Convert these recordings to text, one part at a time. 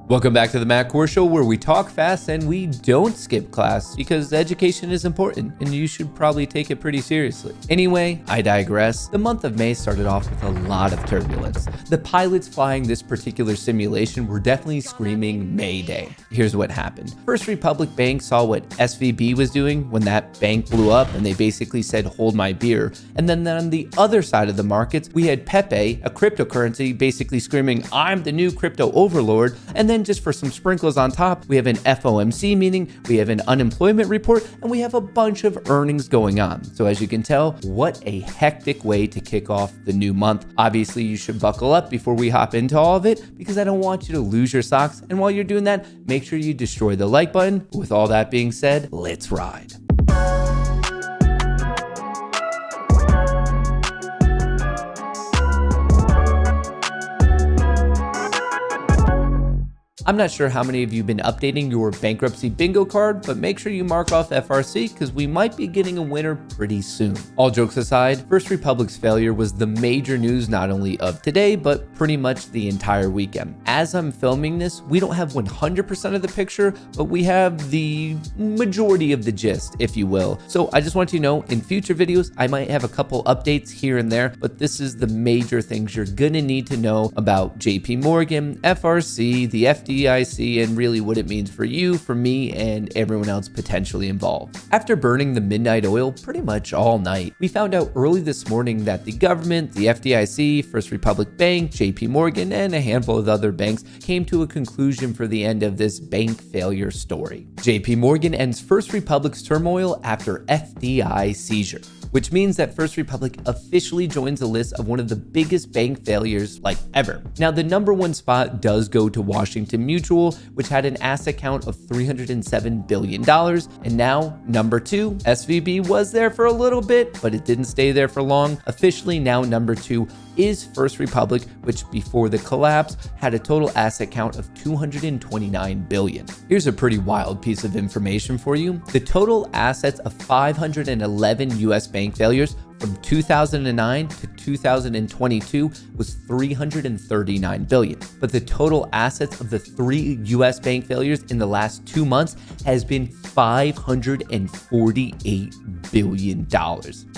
Welcome back to the Matt Kohrs Show, where we talk fast and we don't skip class because education is important and you should probably take it pretty seriously. Anyway, I digress. The month of May started off with a lot of turbulence. The pilots flying this particular simulation were definitely screaming Mayday. Here's what happened. First Republic Bank saw what SVB was doing when that bank blew up and they basically said, hold my beer. And then on the other side of the markets, we had Pepe, a cryptocurrency, basically screaming, I'm the new crypto overlord. And then just for some sprinkles on top, we have an FOMC meeting, we have an unemployment report, and we have a bunch of earnings going on. So as you can tell, what a hectic way to kick off the new month. Obviously, you should buckle up before we hop into all of it because I don't want you to lose your socks. And while you're doing that, make sure you destroy the like button. With all that being said, let's ride. I'm not sure how many of you have been updating your bankruptcy bingo card, but make sure you mark off FRC because we might be getting a winner pretty soon. All jokes aside, First Republic's failure was the major news not only of today, but pretty much the entire weekend. As I'm filming this, we don't have 100% of the picture, but we have the majority of the gist, if you will. So I just want you to know in future videos, I might have a couple updates here and there, but this is the major things you're gonna need to know about JP Morgan, FRC, the FDIC, and really what it means for you, for me, and everyone else potentially involved. After burning the midnight oil pretty much all night, we found out early this morning that the government, the FDIC, First Republic Bank, JP Morgan, and a handful of other banks came to a conclusion for the end of this bank failure story. JP Morgan ends First Republic's turmoil after FDIC seizure, which means that First Republic officially joins a list of one of the biggest bank failures like ever. Now, the number one spot does go to Washington Mutual, which had an asset count of $307 billion. And now, number two, SVB was there for a little bit, but it didn't stay there for long. Officially now number two is First Republic, which before the collapse had a total asset count of $229 billion. Here's a pretty wild piece of information for you. The total assets of 511 US bank failures from 2009 to 2022 was $339 billion. But the total assets of the 3 US bank failures in the last 2 months has been $548 billion.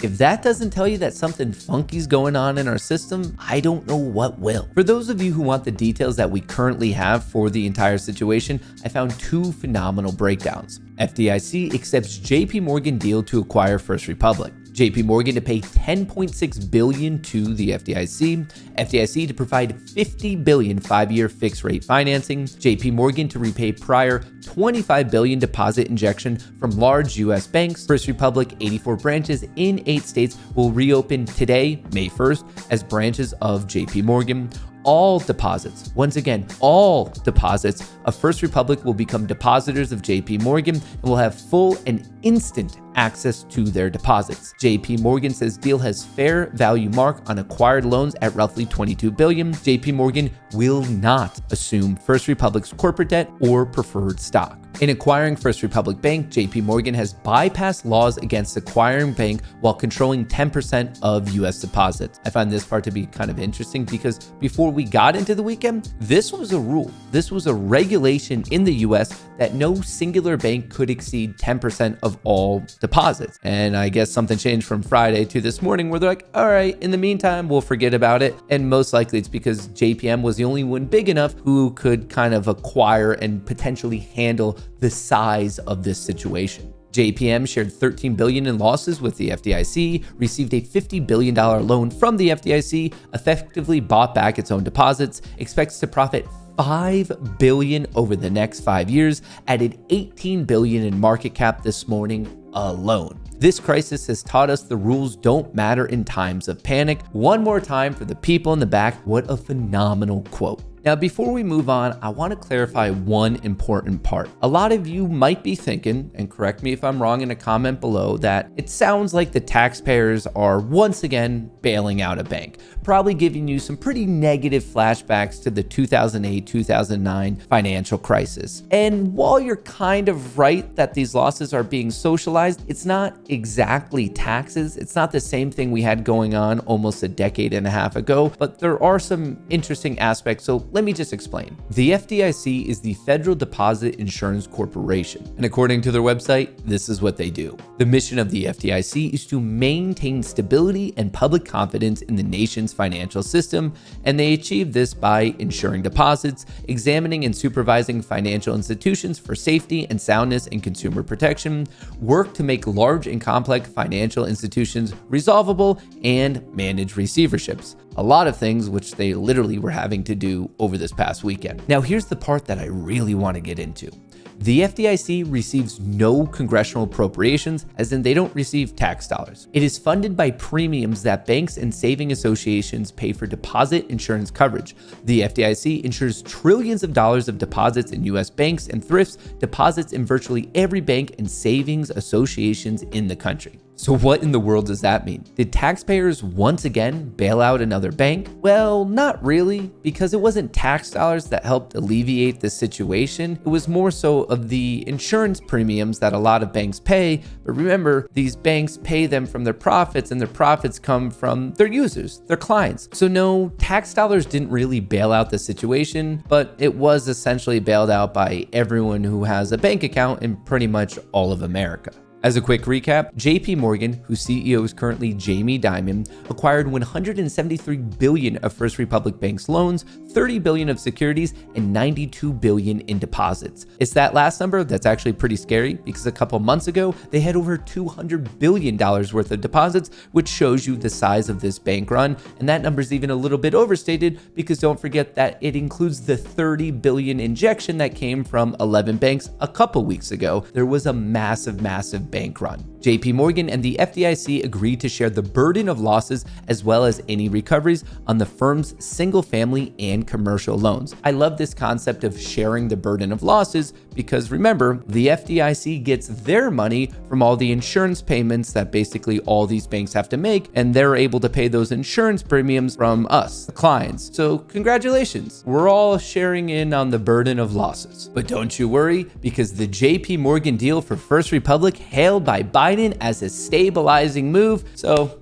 If that doesn't tell you that something funky's going on in our system, I don't know what will. For those of you who want the details that we currently have for the entire situation, I found two phenomenal breakdowns. FDIC accepts JP Morgan deal to acquire First Republic. JP Morgan to pay $10.6 billion to the FDIC to provide $50 billion 5-year fixed rate financing, JP Morgan to repay prior $25 billion deposit injection from large US banks. First Republic 84 branches in 8 states will reopen today, May 1st, as branches of JP Morgan. All deposits, once again, all deposits of First Republic will become depositors of JP Morgan and will have full and instant access to their deposits. JP Morgan says deal has fair value mark on acquired loans at roughly $22 billion. JP Morgan will not assume First Republic's corporate debt or preferred stock. In acquiring First Republic Bank, JP Morgan has bypassed laws against acquiring bank while controlling 10% of US deposits. I find this part to be kind of interesting because before we got into the weekend, this was a rule. This was a regulation in the US that no singular bank could exceed 10% of all deposits. And I guess something changed from Friday to this morning where they're like, all right, in the meantime, we'll forget about it. And most likely it's because JPM was the only one big enough who could kind of acquire and potentially handle the size of this situation. JPM shared $13 billion in losses with the FDIC, received a $50 billion loan from the FDIC, effectively bought back its own deposits, expects to profit $5 billion over the next 5 years, added $18 billion in market cap this morning alone. This crisis has taught us the rules don't matter in times of panic. One more time for the people in the back, what a phenomenal quote. Now, before we move on, I want to clarify one important part. A lot of you might be thinking, and correct me if I'm wrong in a comment below, that it sounds like the taxpayers are once again bailing out a bank, probably giving you some pretty negative flashbacks to the 2008-2009 financial crisis. And while you're kind of right that these losses are being socialized, it's not exactly taxes. It's not the same thing we had going on almost a decade and a half ago, but there are some interesting aspects. So let me just explain. The FDIC is the Federal Deposit Insurance Corporation, and according to their website, this is what they do. The mission of the FDIC is to maintain stability and public confidence in the nation's financial system, and they achieve this by insuring deposits, examining and supervising financial institutions for safety and soundness and consumer protection, work to make large and complex financial institutions resolvable, and manage receiverships. A lot of things which they literally were having to do over this past weekend. Now, here's the part that I really want to get into. The FDIC receives no congressional appropriations, as in they don't receive tax dollars. It is funded by premiums that banks and saving associations pay for deposit insurance coverage. The FDIC insures trillions of dollars of deposits in US banks and thrifts deposits in virtually every bank and savings associations in the country. So what in the world does that mean? Did taxpayers once again bail out another bank? Well, not really, because it wasn't tax dollars that helped alleviate the situation. It was more so of the insurance premiums that a lot of banks pay. But remember, these banks pay them from their profits, and their profits come from their users, their clients. So no, tax dollars didn't really bail out the situation, but it was essentially bailed out by everyone who has a bank account in pretty much all of America. As a quick recap, JP Morgan, whose CEO is currently Jamie Dimon, acquired $173 billion of First Republic Bank's loans, $30 billion of securities, and $92 billion in deposits. It's that last number that's actually pretty scary, because a couple months ago, they had over $200 billion worth of deposits, which shows you the size of this bank run. And that number is even a little bit overstated, because don't forget that it includes the $30 billion injection that came from 11 banks a couple weeks ago. There was a massive bank run. JP Morgan and the FDIC agreed to share the burden of losses as well as any recoveries on the firm's single family and commercial loans. I love this concept of sharing the burden of losses because remember, the FDIC gets their money from all the insurance payments that basically all these banks have to make, and they're able to pay those insurance premiums from us, the clients. So congratulations, we're all sharing in on the burden of losses. But don't you worry, because the JP Morgan deal for First Republic hailed by Biden as a stabilizing move. So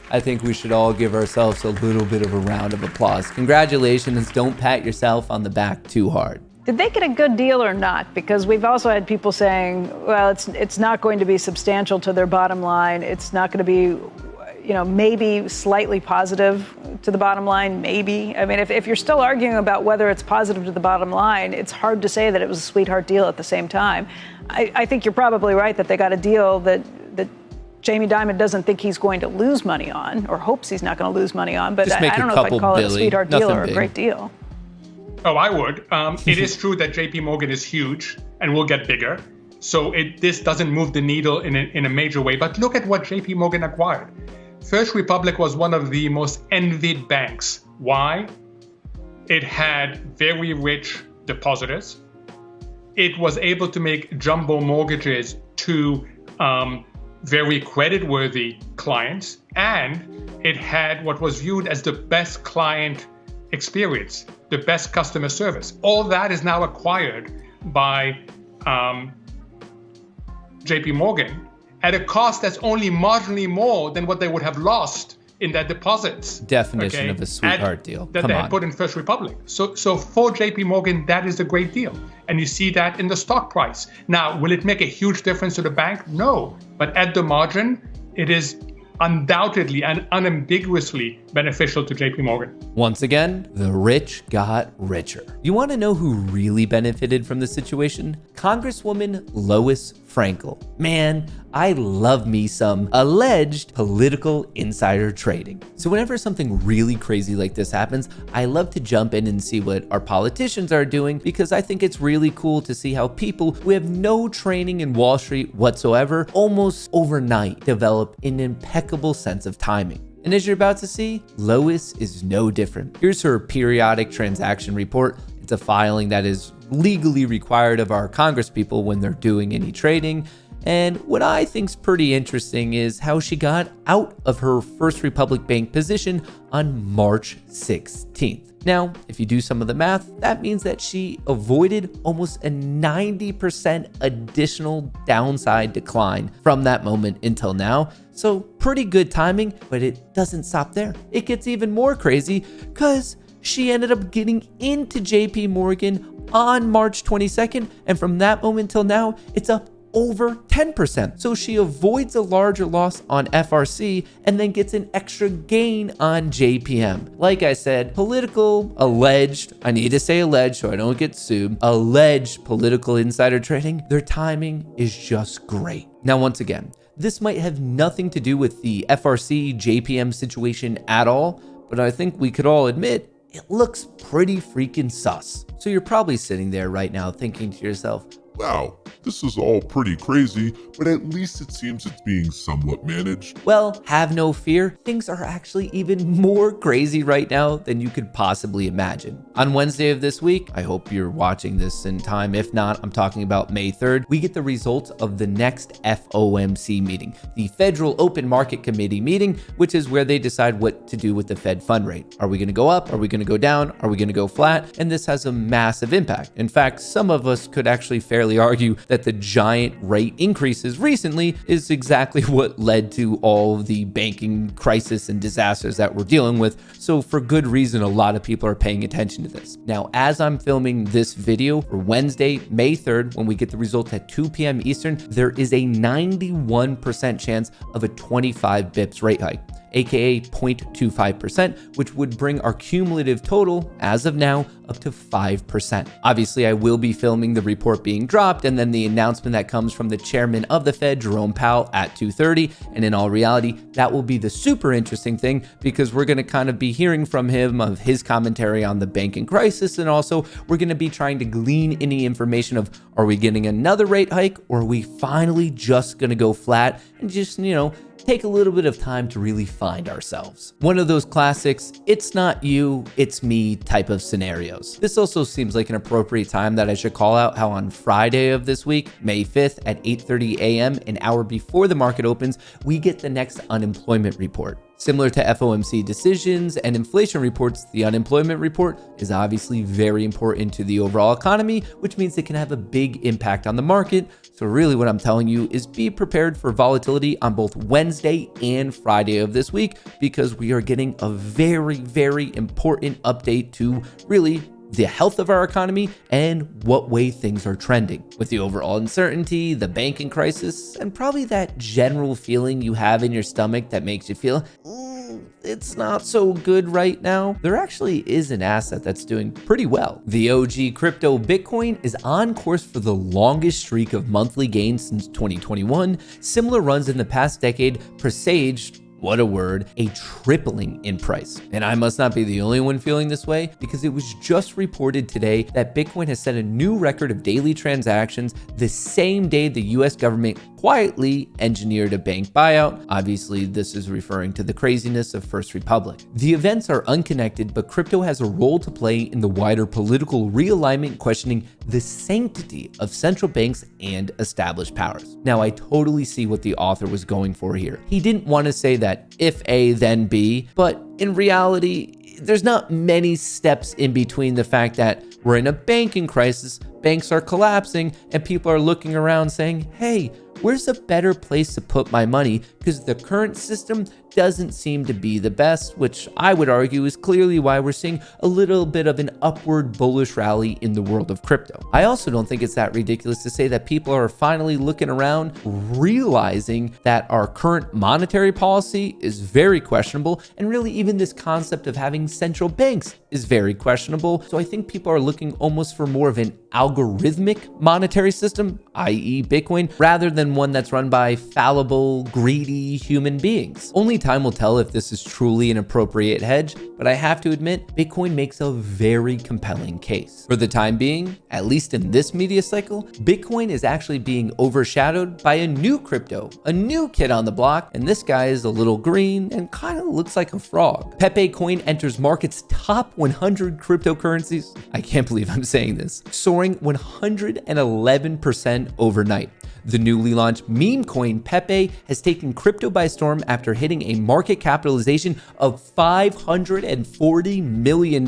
I think we should all give ourselves a little bit of a round of applause. Congratulations, don't pat yourself on the back too hard. Did they get a good deal or not? Because we've also had people saying, well, it's not going to be substantial to their bottom line. It's not going to be, maybe slightly positive to the bottom line, maybe. I mean, if you're still arguing about whether it's positive to the bottom line, it's hard to say that it was a sweetheart deal at the same time. I think you're probably right that they got a deal that Jamie Dimon doesn't think he's going to lose money on, or hopes he's not going to lose money on. But I don't know if I'd call it a sweetheart deal or a great deal. Oh, I would. It is true that JP Morgan is huge and will get bigger. So this doesn't move the needle in a major way. But look at what JP Morgan acquired. First Republic was one of the most envied banks. Why? It had very rich depositors. It was able to make jumbo mortgages to very creditworthy clients. And it had what was viewed as the best client experience, the best customer service. All that is now acquired by JP Morgan at a cost that's only marginally more than what they would have lost in their deposits. Definition of a sweetheart deal. That they had put in First Republic. So for JP Morgan, that is a great deal. And you see that in the stock price. Now, will it make a huge difference to the bank? No. But at the margin, it is undoubtedly and unambiguously beneficial to JP Morgan. Once again, the rich got richer. You want to know who really benefited from the situation? Congresswoman Lois Frankel. Man, I love me some alleged political insider trading. So whenever something really crazy like this happens, I love to jump in and see what our politicians are doing, because I think it's really cool to see how people who have no training in Wall Street whatsoever almost overnight develop an impeccable sense of timing. And as you're about to see, Lois is no different. Here's her periodic transaction report. It's a filing that is legally required of our congresspeople when they're doing any trading. And what I think's pretty interesting is how she got out of her First Republic Bank position on March 16th. Now, if you do some of the math, that means that she avoided almost a 90% additional downside decline from that moment until now. So pretty good timing, but it doesn't stop there. It gets even more crazy because she ended up getting into JP Morgan on March 22nd. And from that moment till now, it's up over 10%. So she avoids a larger loss on FRC and then gets an extra gain on JPM. Like I said, political, alleged, I need to say alleged so I don't get sued, alleged political insider trading, their timing is just great. Now, once again, this might have nothing to do with the FRC JPM situation at all, but I think we could all admit it looks pretty freaking sus. So you're probably sitting there right now thinking to yourself, wow, this is all pretty crazy, but at least it seems it's being somewhat managed. well, have no fear. Things are actually even more crazy right now than you could possibly imagine. On Wednesday of this week, I hope you're watching this in time. If not, I'm talking about May 3rd, we get the results of the next FOMC meeting, the Federal Open Market Committee meeting, which is where they decide what to do with the Fed fund rate. Are we going to go up? Are we going to go down? Are we going to go flat? And this has a massive impact. In fact, some of us could actually fairly argue that the giant rate increases recently is exactly what led to all of the banking crisis and disasters that we're dealing with. So for good reason, a lot of people are paying attention to this. Now, as I'm filming this video for Wednesday, May 3rd, when we get the results at 2 p.m. Eastern, there is a 91% chance of a 25 bips rate hike, aka 0.25%, which would bring our cumulative total as of now up to 5%. Obviously, I will be filming the report being dropped and then the announcement that comes from the chairman of the Fed, Jerome Powell, at 2:30. And in all reality, that will be the super interesting thing because we're going to kind of be hearing from him of his commentary on the banking crisis. And also we're going to be trying to glean any information of, are we getting another rate hike or are we finally just going to go flat and just, take a little bit of time to really find ourselves. One of those classics, it's not you, it's me type of scenarios. This also seems like an appropriate time that I should call out how on Friday of this week, May 5th at 8:30 a.m., an hour before the market opens, we get the next unemployment report. Similar to FOMC decisions and inflation reports, the unemployment report is obviously very important to the overall economy, which means it can have a big impact on the market. So really what I'm telling you is be prepared for volatility on both Wednesday and Friday of this week because we are getting a very, very important update to really the health of our economy and what way things are trending. With the overall uncertainty, the banking crisis, and probably that general feeling you have in your stomach that makes you feel, it's not so good right now, there actually is an asset that's doing pretty well. The OG crypto Bitcoin is on course for the longest streak of monthly gains since 2021. Similar runs in the past decade presaged, what a word, a tripling in price. And I must not be the only one feeling this way because it was just reported today that Bitcoin has set a new record of daily transactions the same day the US government quietly engineered a bank buyout. Obviously, this is referring to the craziness of First Republic. The events are unconnected, but crypto has a role to play in the wider political realignment questioning the sanctity of central banks and established powers. Now, I totally see what the author was going for here. He didn't want to say that if A, then B, but in reality, there's not many steps in between the fact that we're in a banking crisis, banks are collapsing, and people are looking around saying, hey, where's a better place to put my money? Because the current system doesn't seem to be the best, which I would argue is clearly why we're seeing a little bit of an upward bullish rally in the world of crypto. I also don't think it's that ridiculous to say that people are finally looking around, realizing that our current monetary policy is very questionable, and really even this concept of having central banks is very questionable. So I think people are looking almost for more of an algorithmic monetary system, i.e. Bitcoin, rather than one that's run by fallible, greedy human beings. Only time will tell if this is truly an appropriate hedge, but I have to admit, Bitcoin makes a very compelling case. For the time being, at least in this media cycle, Bitcoin is actually being overshadowed by a new crypto, a new kid on the block, and this guy is a little green and kind of looks like a frog. Pepe coin enters market's top 100 cryptocurrencies. I can't believe I'm saying this. Soaring 111% overnight. The newly launched meme coin Pepe has taken crypto by storm after hitting a market capitalization of $540 million.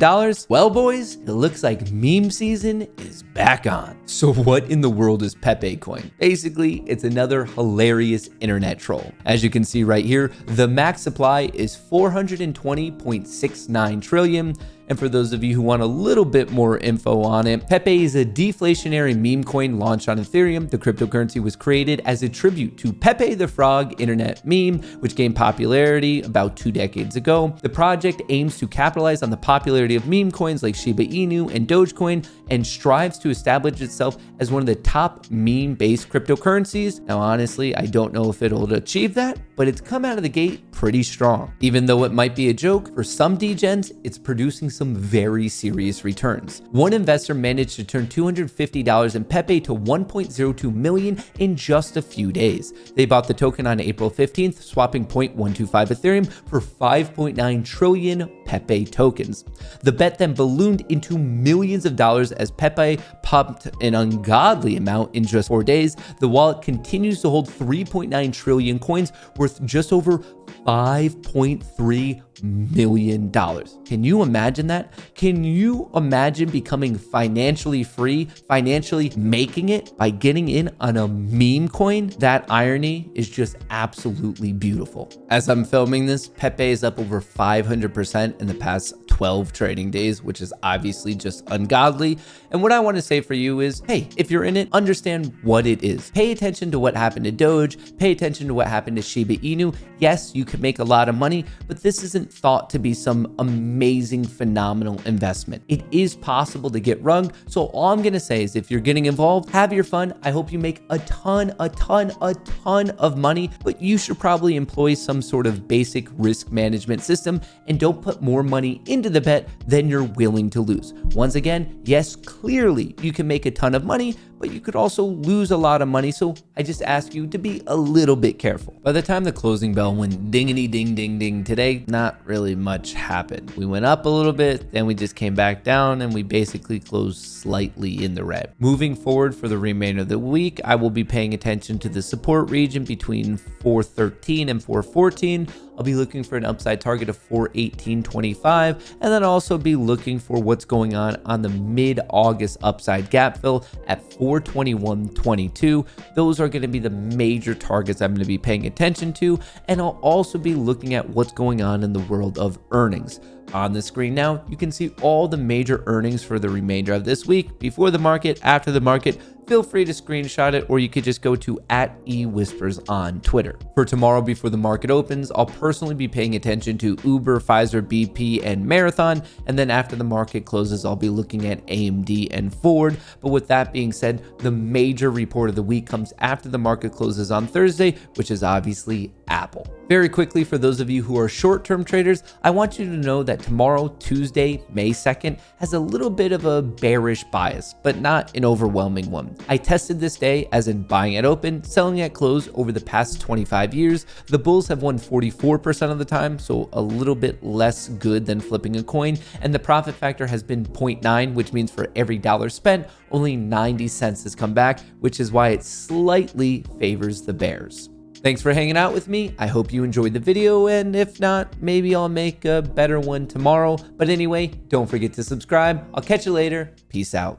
Well, boys, it looks like meme season is back on. So what in the world is Pepe coin? Basically, it's another hilarious internet troll. As you can see right here, the max supply is 420.69 trillion. And for those of you who want a little bit more info on it, Pepe is a deflationary meme coin launched on Ethereum. The cryptocurrency was created as a tribute to Pepe the Frog internet meme, which gained popularity about 2 decades ago. The project aims to capitalize on the popularity of meme coins like Shiba Inu and Dogecoin and strives to establish itself as one of the top meme-based cryptocurrencies. Now, honestly, I don't know if it'll achieve that, but it's come out of the gate pretty strong. Even though it might be a joke, for some degens, it's producing some very serious returns. One investor managed to turn $250 in Pepe to 1.02 million in just a few days. They bought the token on April 15th, swapping 0.125 Ethereum for 5.9 trillion Pepe tokens. The bet then ballooned into millions of dollars as Pepe pumped an ungodly amount in just 4 days. The wallet continues to hold 3.9 trillion coins worth just over $5.3 million. Can you imagine that? Can you imagine becoming financially free, financially making it by getting in on a meme coin? That irony is just absolutely beautiful. As I'm filming this, Pepe is up over 500% in the past 12 trading days, which is obviously just ungodly. And what I want to say for you is, hey, if you're in it, understand what it is. Pay attention to what happened to Doge, pay attention to what happened to Shiba Inu. Yes, you could make a lot of money, but this isn't thought to be some amazing, phenomenal investment. It is possible to get rung. So all I'm going to say is if you're getting involved, have your fun. I hope you make a ton of money, but you should probably employ some sort of basic risk management system and don't put more money into the bet than you're willing to lose. Once again, yes, clearly you can make a ton of money, but you could also lose a lot of money. So I just ask you to be a little bit careful. By the time the closing bell went dingity ding ding ding today, not really much happened. We went up a little bit, then we just came back down and we basically closed slightly in the red. Moving forward for the remainder of the week, I will be paying attention to the support region between 413 and 414. I'll be looking for an upside target of 418.25, and then also be looking for what's going on the mid-August upside gap fill at 421.22. Those are going to be the major targets I'm going to be paying attention to, and I'll also be looking at what's going on in the world of earnings. On the screen now, you can see all the major earnings for the remainder of this week, before the market, after the market. Feel free to screenshot it, or you could just go to @eWhispers on Twitter. For tomorrow before the market opens, I'll personally be paying attention to Uber, Pfizer, BP, and Marathon. And then after the market closes, I'll be looking at AMD and Ford. But with that being said, the major report of the week comes after the market closes on Thursday, which is obviously Apple. Very quickly, for those of you who are short-term traders, I want you to know that tomorrow, Tuesday, May 2nd, has a little bit of a bearish bias, but not an overwhelming one. I tested this day as in buying at open, selling at close over the past 25 years. The bulls have won 44% of the time, so a little bit less good than flipping a coin. And the profit factor has been 0.9, which means for every dollar spent, only 90 cents has come back, which is why it slightly favors the bears. Thanks for hanging out with me. I hope you enjoyed the video, and if not, maybe I'll make a better one tomorrow. But anyway, don't forget to subscribe. I'll catch you later. Peace out.